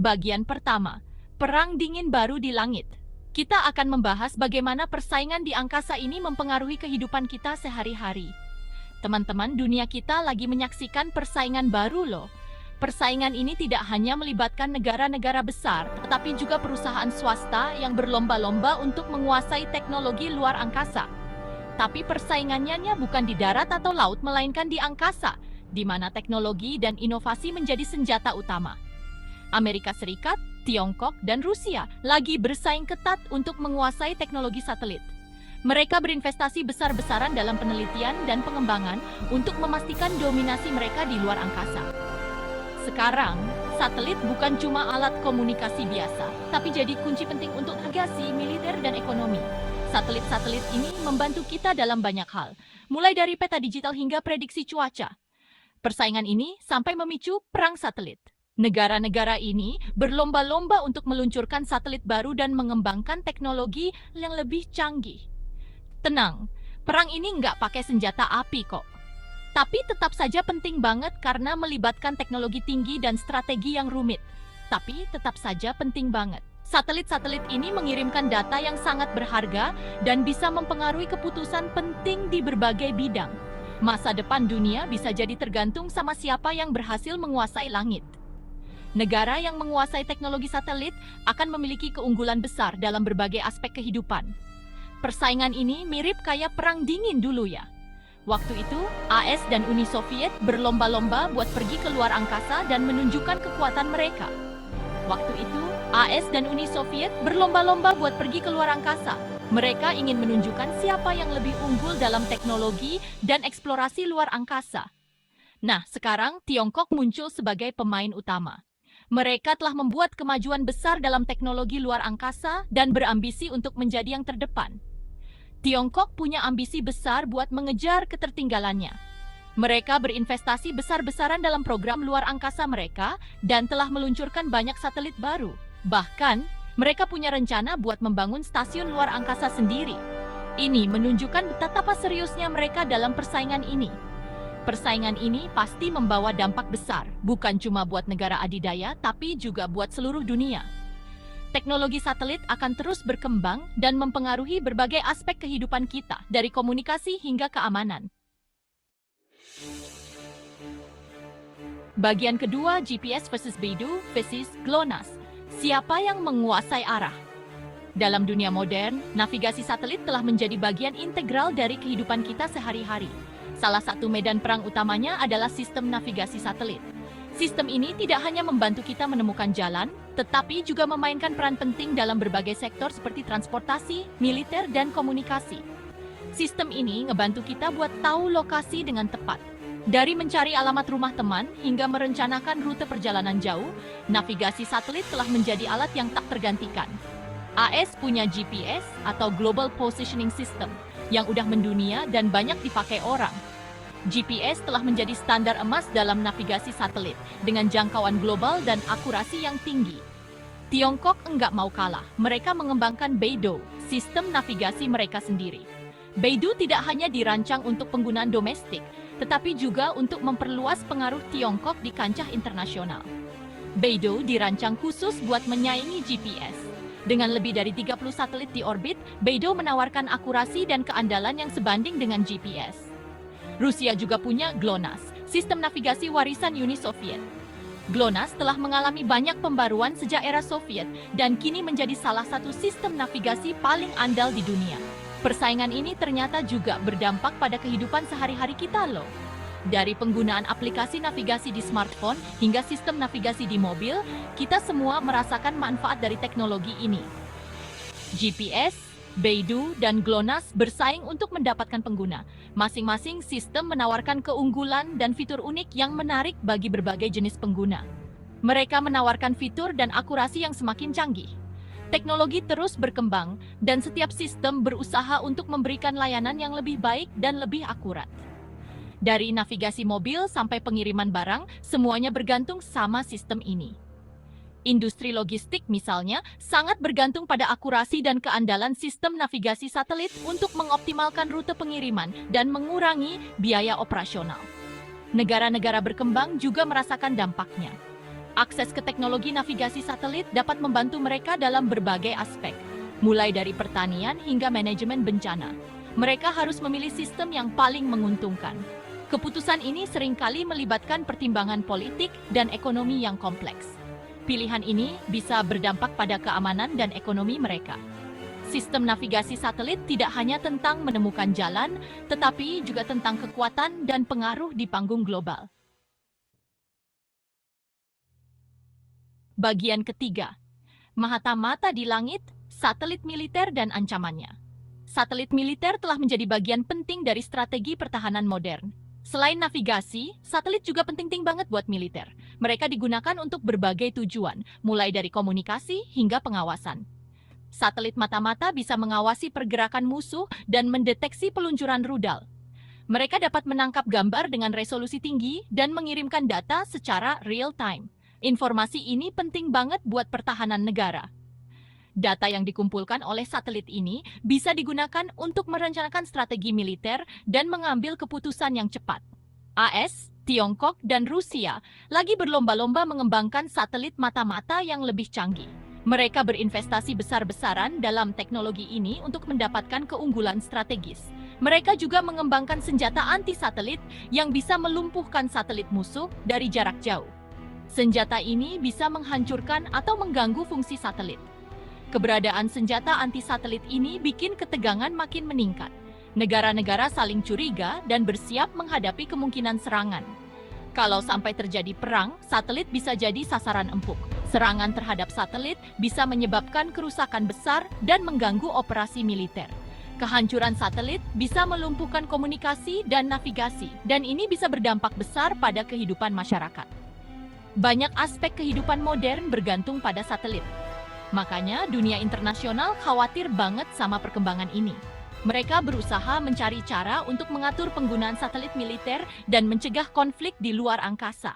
Bagian pertama, Perang Dingin Baru di Langit. Kita akan membahas bagaimana persaingan di angkasa ini mempengaruhi kehidupan kita sehari-hari. Teman-teman, dunia kita lagi menyaksikan persaingan baru loh. Persaingan ini tidak hanya melibatkan negara-negara besar, tetapi juga perusahaan swasta yang berlomba-lomba untuk menguasai teknologi luar angkasa. Tapi persaingannya bukan di darat atau laut, melainkan di angkasa, di mana teknologi dan inovasi menjadi senjata utama. Amerika Serikat, Tiongkok, dan Rusia lagi bersaing ketat untuk menguasai teknologi satelit. Mereka berinvestasi besar-besaran dalam penelitian dan pengembangan untuk memastikan dominasi mereka di luar angkasa. Sekarang, satelit bukan cuma alat komunikasi biasa, tapi jadi kunci penting untuk navigasi, militer, dan ekonomi. Satelit-satelit ini membantu kita dalam banyak hal, mulai dari peta digital hingga prediksi cuaca. Persaingan ini sampai memicu perang satelit. Negara-negara ini berlomba-lomba untuk meluncurkan satelit baru dan mengembangkan teknologi yang lebih canggih. Tenang, perang ini nggak pakai senjata api kok. Tapi tetap saja penting banget karena melibatkan teknologi tinggi dan strategi yang rumit. Tapi tetap saja penting banget. Satelit-satelit ini mengirimkan data yang sangat berharga dan bisa mempengaruhi keputusan penting di berbagai bidang. Masa depan dunia bisa jadi tergantung sama siapa yang berhasil menguasai langit. Negara yang menguasai teknologi satelit akan memiliki keunggulan besar dalam berbagai aspek kehidupan. Persaingan ini mirip kayak perang dingin dulu ya. Waktu itu, AS dan Uni Soviet berlomba-lomba buat pergi ke luar angkasa dan menunjukkan kekuatan mereka. Waktu itu, AS dan Uni Soviet berlomba-lomba buat pergi ke luar angkasa. Mereka ingin menunjukkan siapa yang lebih unggul dalam teknologi dan eksplorasi luar angkasa. Nah, sekarang Tiongkok muncul sebagai pemain utama. Mereka telah membuat kemajuan besar dalam teknologi luar angkasa dan berambisi untuk menjadi yang terdepan. Tiongkok punya ambisi besar buat mengejar ketertinggalannya. Mereka berinvestasi besar-besaran dalam program luar angkasa mereka dan telah meluncurkan banyak satelit baru. Bahkan, mereka punya rencana buat membangun stasiun luar angkasa sendiri. Ini menunjukkan betapa seriusnya mereka dalam persaingan ini. Persaingan ini pasti membawa dampak besar, bukan cuma buat negara adidaya, tapi juga buat seluruh dunia. Teknologi satelit akan terus berkembang dan mempengaruhi berbagai aspek kehidupan kita, dari komunikasi hingga keamanan. Bagian kedua, GPS versus Beidou versus GLONASS. Siapa yang menguasai arah? Dalam dunia modern, navigasi satelit telah menjadi bagian integral dari kehidupan kita sehari-hari. Salah satu medan perang utamanya adalah sistem navigasi satelit. Sistem ini tidak hanya membantu kita menemukan jalan, tetapi juga memainkan peran penting dalam berbagai sektor seperti transportasi, militer, dan komunikasi. Sistem ini ngebantu kita buat tahu lokasi dengan tepat. Dari mencari alamat rumah teman hingga merencanakan rute perjalanan jauh, navigasi satelit telah menjadi alat yang tak tergantikan. AS punya GPS atau Global Positioning System yang udah mendunia dan banyak dipakai orang. GPS telah menjadi standar emas dalam navigasi satelit dengan jangkauan global dan akurasi yang tinggi. Tiongkok enggak mau kalah. Mereka mengembangkan Beidou, sistem navigasi mereka sendiri. Beidou tidak hanya dirancang untuk penggunaan domestik, tetapi juga untuk memperluas pengaruh Tiongkok di kancah internasional. Beidou dirancang khusus buat menyaingi GPS. Dengan lebih dari 30 satelit di orbit, Beidou menawarkan akurasi dan keandalan yang sebanding dengan GPS. Rusia juga punya GLONASS, sistem navigasi warisan Uni Soviet. GLONASS telah mengalami banyak pembaruan sejak era Soviet dan kini menjadi salah satu sistem navigasi paling andal di dunia. Persaingan ini ternyata juga berdampak pada kehidupan sehari-hari kita loh. Dari penggunaan aplikasi navigasi di smartphone hingga sistem navigasi di mobil, kita semua merasakan manfaat dari teknologi ini. GPS, Beidou, dan GLONASS bersaing untuk mendapatkan pengguna. Masing-masing sistem menawarkan keunggulan dan fitur unik yang menarik bagi berbagai jenis pengguna. Mereka menawarkan fitur dan akurasi yang semakin canggih. Teknologi terus berkembang, dan setiap sistem berusaha untuk memberikan layanan yang lebih baik dan lebih akurat. Dari navigasi mobil sampai pengiriman barang, semuanya bergantung sama sistem ini. Industri logistik misalnya sangat bergantung pada akurasi dan keandalan sistem navigasi satelit untuk mengoptimalkan rute pengiriman dan mengurangi biaya operasional. Negara-negara berkembang juga merasakan dampaknya. Akses ke teknologi navigasi satelit dapat membantu mereka dalam berbagai aspek, mulai dari pertanian hingga manajemen bencana. Mereka harus memilih sistem yang paling menguntungkan. Keputusan ini seringkali melibatkan pertimbangan politik dan ekonomi yang kompleks. Pilihan ini bisa berdampak pada keamanan dan ekonomi mereka. Sistem navigasi satelit tidak hanya tentang menemukan jalan, tetapi juga tentang kekuatan dan pengaruh di panggung global. Bagian ketiga, mata-mata di langit, satelit militer dan ancamannya. Satelit militer telah menjadi bagian penting dari strategi pertahanan modern. Selain navigasi, satelit juga penting banget buat militer. Mereka digunakan untuk berbagai tujuan, mulai dari komunikasi hingga pengawasan. Satelit mata-mata bisa mengawasi pergerakan musuh dan mendeteksi peluncuran rudal. Mereka dapat menangkap gambar dengan resolusi tinggi dan mengirimkan data secara real-time. Informasi ini penting banget buat pertahanan negara. Data yang dikumpulkan oleh satelit ini bisa digunakan untuk merencanakan strategi militer dan mengambil keputusan yang cepat. AS, Tiongkok, dan Rusia lagi berlomba-lomba mengembangkan satelit mata-mata yang lebih canggih. Mereka berinvestasi besar-besaran dalam teknologi ini untuk mendapatkan keunggulan strategis. Mereka juga mengembangkan senjata anti-satelit yang bisa melumpuhkan satelit musuh dari jarak jauh. Senjata ini bisa menghancurkan atau mengganggu fungsi satelit. Keberadaan senjata anti-satelit ini bikin ketegangan makin meningkat. Negara-negara saling curiga dan bersiap menghadapi kemungkinan serangan. Kalau sampai terjadi perang, satelit bisa jadi sasaran empuk. Serangan terhadap satelit bisa menyebabkan kerusakan besar dan mengganggu operasi militer. Kehancuran satelit bisa melumpuhkan komunikasi dan navigasi, dan ini bisa berdampak besar pada kehidupan masyarakat. Banyak aspek kehidupan modern bergantung pada satelit. Makanya dunia internasional khawatir banget sama perkembangan ini. Mereka berusaha mencari cara untuk mengatur penggunaan satelit militer dan mencegah konflik di luar angkasa.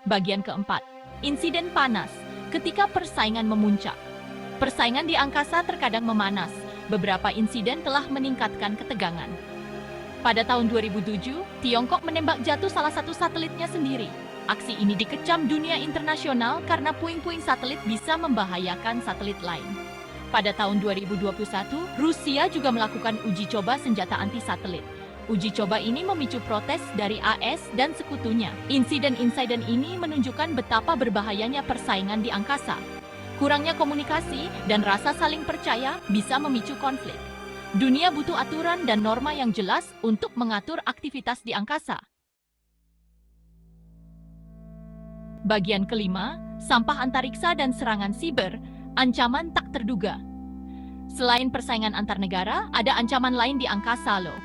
Bagian keempat, insiden panas ketika persaingan memuncak. Persaingan di angkasa terkadang memanas. Beberapa insiden telah meningkatkan ketegangan. Pada tahun 2007, Tiongkok menembak jatuh salah satu satelitnya sendiri. Aksi ini dikecam dunia internasional karena puing-puing satelit bisa membahayakan satelit lain. Pada tahun 2021, Rusia juga melakukan uji coba senjata anti-satelit. Uji coba ini memicu protes dari AS dan sekutunya. Insiden-insiden ini menunjukkan betapa berbahayanya persaingan di angkasa. Kurangnya komunikasi dan rasa saling percaya bisa memicu konflik. Dunia butuh aturan dan norma yang jelas untuk mengatur aktivitas di angkasa. Bagian kelima, sampah antariksa dan serangan siber, ancaman tak terduga. Selain persaingan antar negara, ada ancaman lain di angkasa loh.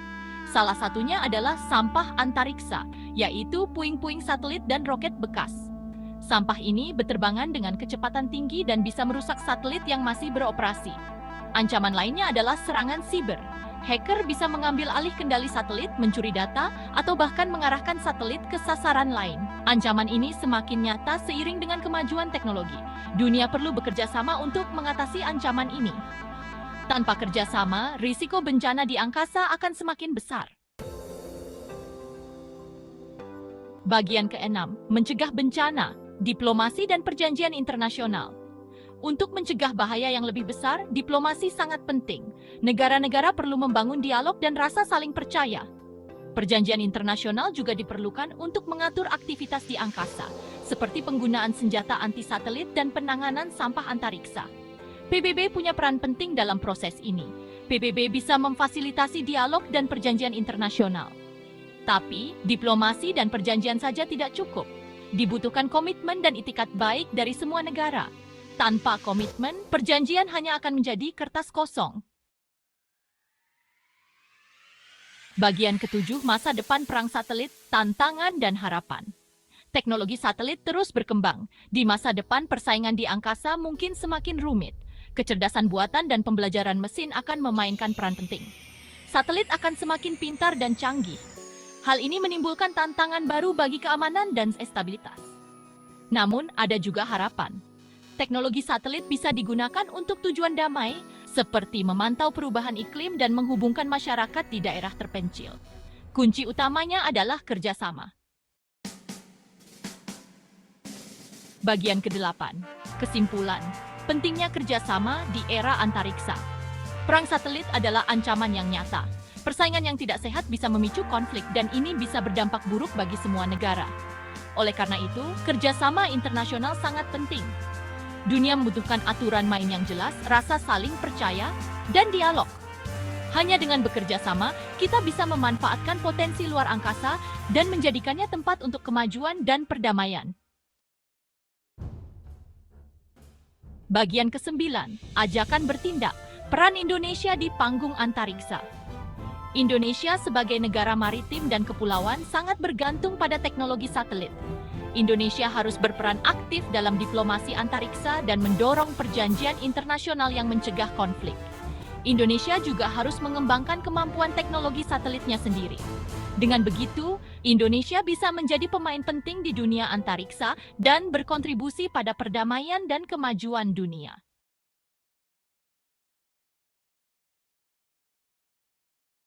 Salah satunya adalah sampah antariksa, yaitu puing-puing satelit dan roket bekas. Sampah ini berterbangan dengan kecepatan tinggi dan bisa merusak satelit yang masih beroperasi. Ancaman lainnya adalah serangan siber. Hacker bisa mengambil alih kendali satelit, mencuri data, atau bahkan mengarahkan satelit ke sasaran lain. Ancaman ini semakin nyata seiring dengan kemajuan teknologi. Dunia perlu bekerja sama untuk mengatasi ancaman ini. Tanpa kerjasama, risiko bencana di angkasa akan semakin besar. Bagian keenam, mencegah bencana, diplomasi dan perjanjian internasional. Untuk mencegah bahaya yang lebih besar, diplomasi sangat penting. Negara-negara perlu membangun dialog dan rasa saling percaya. Perjanjian internasional juga diperlukan untuk mengatur aktivitas di angkasa, seperti penggunaan senjata anti-satelit dan penanganan sampah antariksa. PBB punya peran penting dalam proses ini. PBB bisa memfasilitasi dialog dan perjanjian internasional. Tapi, diplomasi dan perjanjian saja tidak cukup. Dibutuhkan komitmen dan itikat baik dari semua negara. Tanpa komitmen, perjanjian hanya akan menjadi kertas kosong. Bagian ketujuh, masa depan perang satelit, tantangan dan harapan. Teknologi satelit terus berkembang. Di masa depan, persaingan di angkasa mungkin semakin rumit. Kecerdasan buatan dan pembelajaran mesin akan memainkan peran penting. Satelit akan semakin pintar dan canggih. Hal ini menimbulkan tantangan baru bagi keamanan dan stabilitas. Namun, ada juga harapan. Teknologi satelit bisa digunakan untuk tujuan damai, seperti memantau perubahan iklim dan menghubungkan masyarakat di daerah terpencil. Kunci utamanya adalah kerjasama. Bagian ke-8. Kesimpulan. Pentingnya kerjasama di era antariksa. Perang satelit adalah ancaman yang nyata. Persaingan yang tidak sehat bisa memicu konflik dan ini bisa berdampak buruk bagi semua negara. Oleh karena itu, kerjasama internasional sangat penting. Dunia membutuhkan aturan main yang jelas, rasa saling percaya, dan dialog. Hanya dengan bekerja sama, kita bisa memanfaatkan potensi luar angkasa dan menjadikannya tempat untuk kemajuan dan perdamaian. Bagian ke-9. Ajakan bertindak. Peran Indonesia di panggung antariksa. Indonesia sebagai negara maritim dan kepulauan sangat bergantung pada teknologi satelit. Indonesia harus berperan aktif dalam diplomasi antariksa dan mendorong perjanjian internasional yang mencegah konflik. Indonesia juga harus mengembangkan kemampuan teknologi satelitnya sendiri. Dengan begitu, Indonesia bisa menjadi pemain penting di dunia antariksa dan berkontribusi pada perdamaian dan kemajuan dunia.